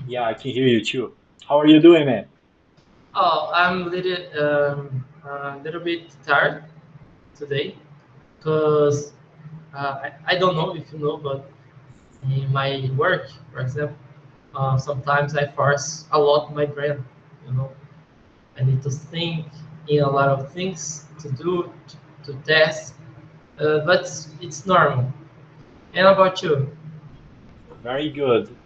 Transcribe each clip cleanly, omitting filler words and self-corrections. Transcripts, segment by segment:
Yeah, I can hear you too. How are you doing, man? Oh, I'm a little bit tired today because I don't know if you know, but in my work, for example, sometimes I force a lot my brain. You know, I need to think in a lot of things to do, to test, but it's normal. And about you? Very good.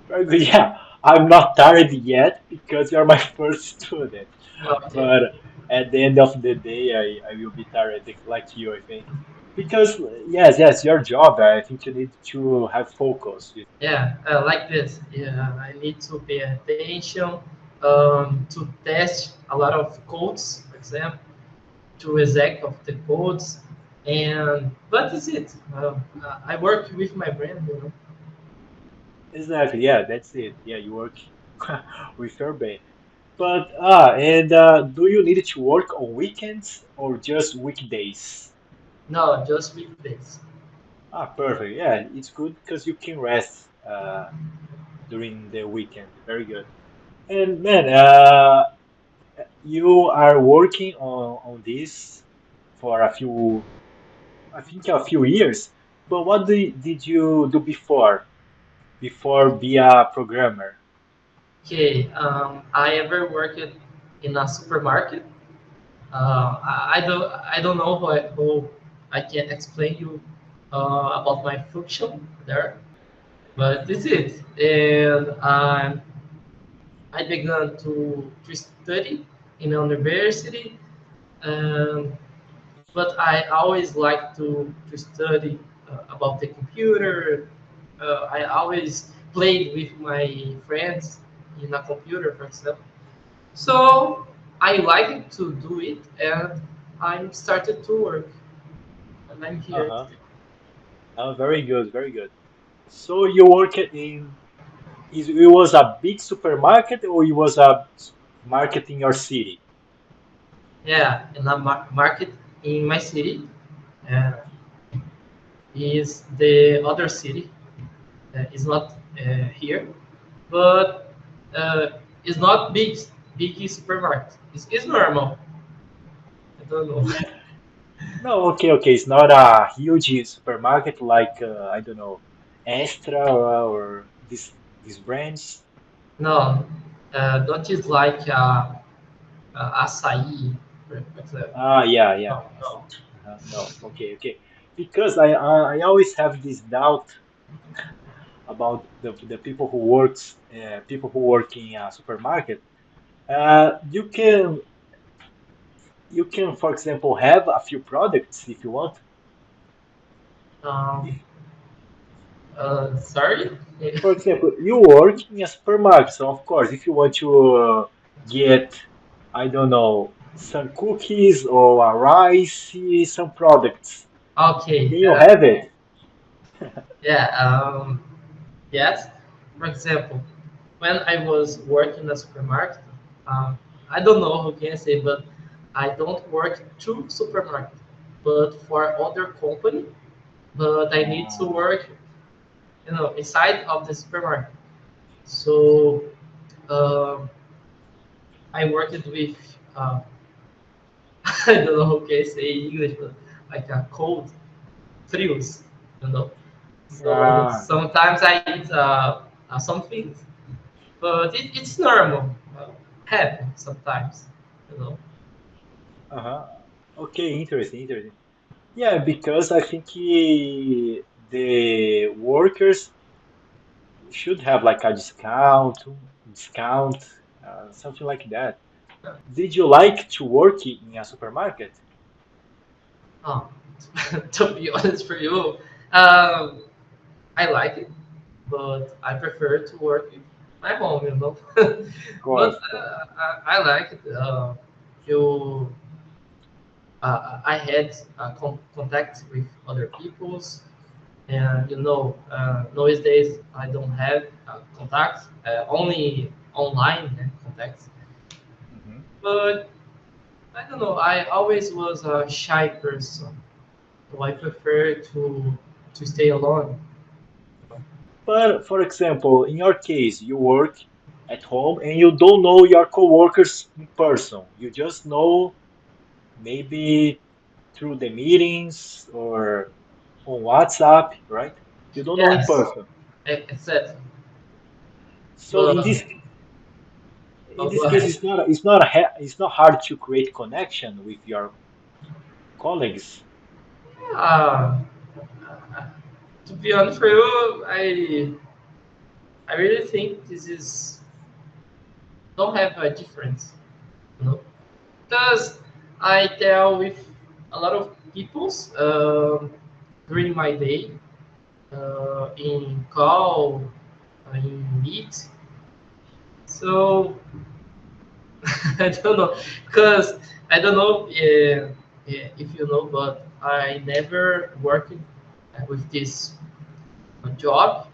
Very good. Yeah, I'm not tired yet because you're my first student. Okay. But at the end of the day, I will be tired like you, I think. Because, yes, your job, I think you need to have focus. Yeah, like this. Yeah, I need to pay attention to test a lot of codes, for example, to exec of the codes, and but is it? I work with my brain. Exactly. Yeah, that's it. Yeah, you work with your brain. But, do you need to work on weekends or just weekdays? No, just weekdays. Ah, perfect. Yeah, it's good because you can rest during the weekend. Very good. And man, you are working on this for I think a few years. But what did you do before be a programmer? Okay, I ever worked in a supermarket. I don't know how I can explain you about my function there, but this is it. And I began to study in a university, um, but I always like to study about the computer. I always played with my friends in a computer, for example. So I like to do it, and I started to work, and I'm here Uh-huh. today. Oh, very good, very good. So you worked it was a big supermarket or it was a market in your city? Yeah, in a market in my city, uh, is the other city. It's not here, but it's not big supermarket. It's normal. I don't know. No, okay. It's not a huge supermarket like I don't know, Extra or these brands. No, don't is like açaí, for example. Ah, yeah. No, no. No, okay. Because I always have this doubt about the people who work in a supermarket. You can, for example, have a few products if you want. Um, Sorry. For example, you work in a supermarket, so of course, if you want to get, I don't know, some cookies or a rice, some products, Okay. can you have it? Yeah. Yes. For example, when I was working in a supermarket, um, I don't know who can say, but I don't work to supermarket, but for other company. But I need to Ah, work, inside of the supermarket. So um, I worked with I don't know how can say in English, but like a cold trios, you know. So ah, sometimes I eat some things, but it's normal. Happen sometimes, you know. uh-huh. Okay, interesting. Yeah, because I think the workers should have like a discount, something like that. Did you like to work in a supermarket? Oh, to be honest for you, um, I like it, but I prefer to work in my home, you know. But Of course. I like it. You, I had contact with other peoples, and nowadays I don't have contacts, only online contacts. Mhm. But I don't know. I always was a shy person, so I prefer to stay alone. But for example, in your case, you work at home and you don't know your coworkers in person. You just know maybe through the meetings or on WhatsApp, right? You don't know in Yes, person. exactly. So But in go this case, ahead. it's not hard to create connection with your colleagues. Uh, to be honest for you, I really think this is don't have a difference, you know, because I deal with a lot of peoples during my day in call, in meet. So I don't know, because I don't know if you know, but I never worked with this job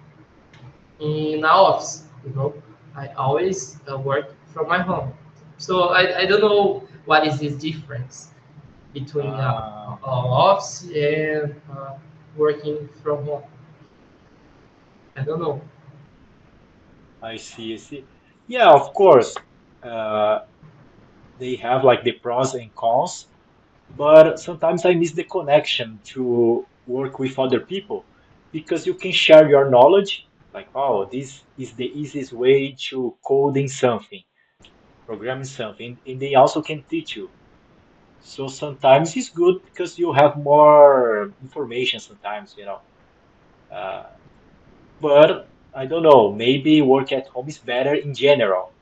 in an office. You know, I always work from my home. So I don't know what is this difference between Ah, office and working from home. I don't know. I see, I see. Yeah, of course. Uh, they have like the pros and cons, but sometimes I miss the connection to work with other people because you can share your knowledge, like, oh, this is the easiest way to coding something, programming something, and they also can teach you. So sometimes it's good because you have more information sometimes, you know. Uh, but I don't know, maybe work at home is better in general.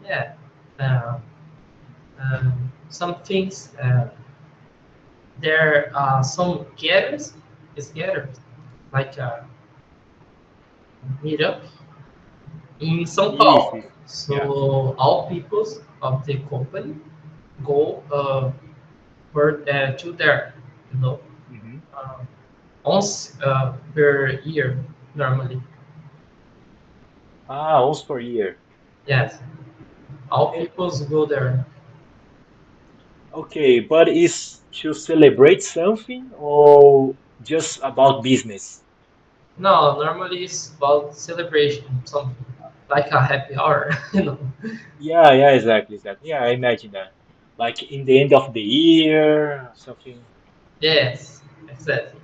Yeah. Uh, some things there are some getters is getters like meetup in São Yes, Paulo. yes, yeah. So all peoples of the company go to there, you know, Hmm. uh, once per year normally. Ah, once per year. Yes, all Eh, peoples go there. okay, but is to celebrate something or just about business? No, normally it's about celebration, something like a happy hour, you know. Yeah, yeah, exactly, exactly. Yeah, I imagine that. Like in the end of the year, something. Yes, exactly.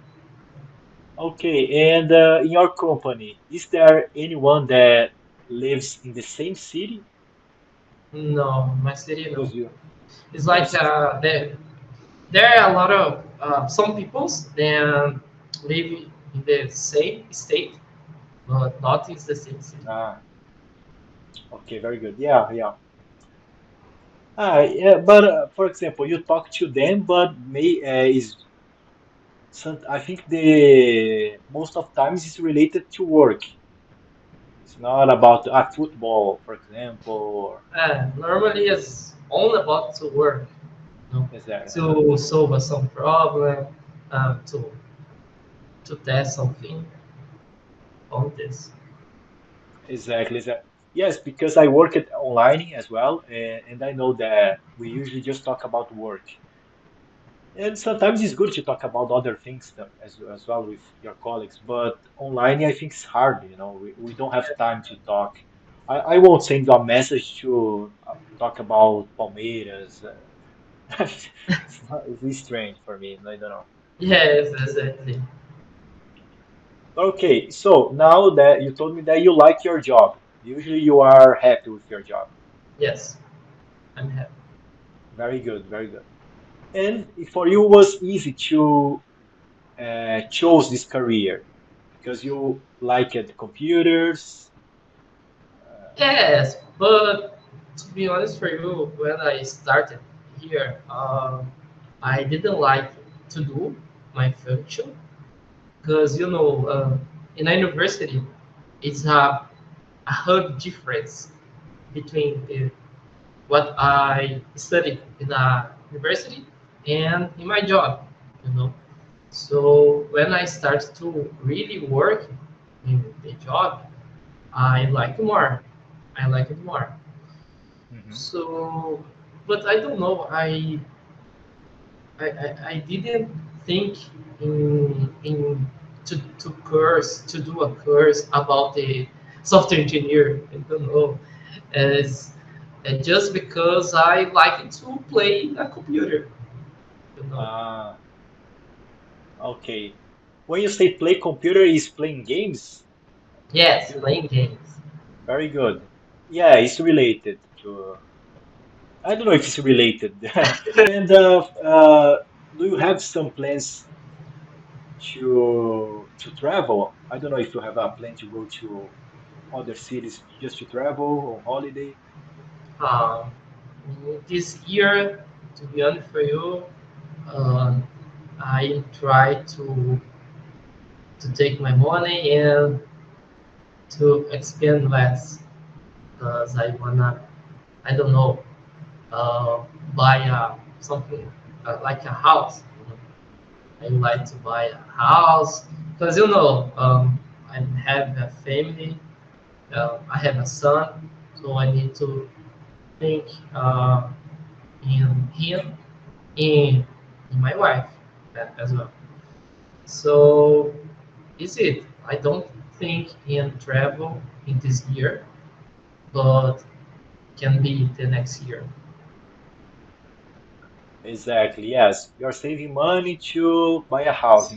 Okay, and in your company, is there anyone that lives in the same city? No, my city no. Because you, It's like yes, there are a lot of some peoples that live in the same state, but not in the same city. ah, okay, very good. Yeah, yeah. Yeah, but for example, you talk to them, but may is some, I think the most of times is related to work. It's not about football, for example, or Normally, it's all about to work, you know, is that to solve some problem, to test something on this. exactly that? Yes, because I work at online as well, and I know that we usually just talk about work. And sometimes it's good to talk about other things as well with your colleagues, but online I think it's hard, you know, we don't have time to talk. I won't send you a message to talk about Palmeiras. It's really strange for me. I don't know. Yes, exactly. Okay, so now that you told me that you like your job, usually you are happy with your job. Yes, I'm happy. Very good, very good. And for you was easy to choose this career because you liked computers. Yes, but to be honest for you, when I started here, I didn't like to do my function because in a university, it's a hug difference between what I studied in a university and in my job, you know. So when I start to really work in the job, I like more. I like it more. Mhm. So, but I don't know. I didn't think in to course to do a course about the software engineer. I don't know, as just because I like to play a computer. You know. Ah, okay. When you say play computer, is playing games? Yes, You- playing games. Very good. Yeah, it's related to. I don't know if it's related. And do you have some plans to travel? I don't know if you have a plan to go to other cities just to travel on holiday. Um, this year, to be honest for you, um, I try to take my money and to expand less because I wanna, I don't know, uh, buy something like a house. You know? I would like to buy a house because I have a family. I have a son, so I need to think in him, in my wife as well. So is it? I don't think in travel in this year, but can be the next year. Exactly, yes. You're saving money to buy a house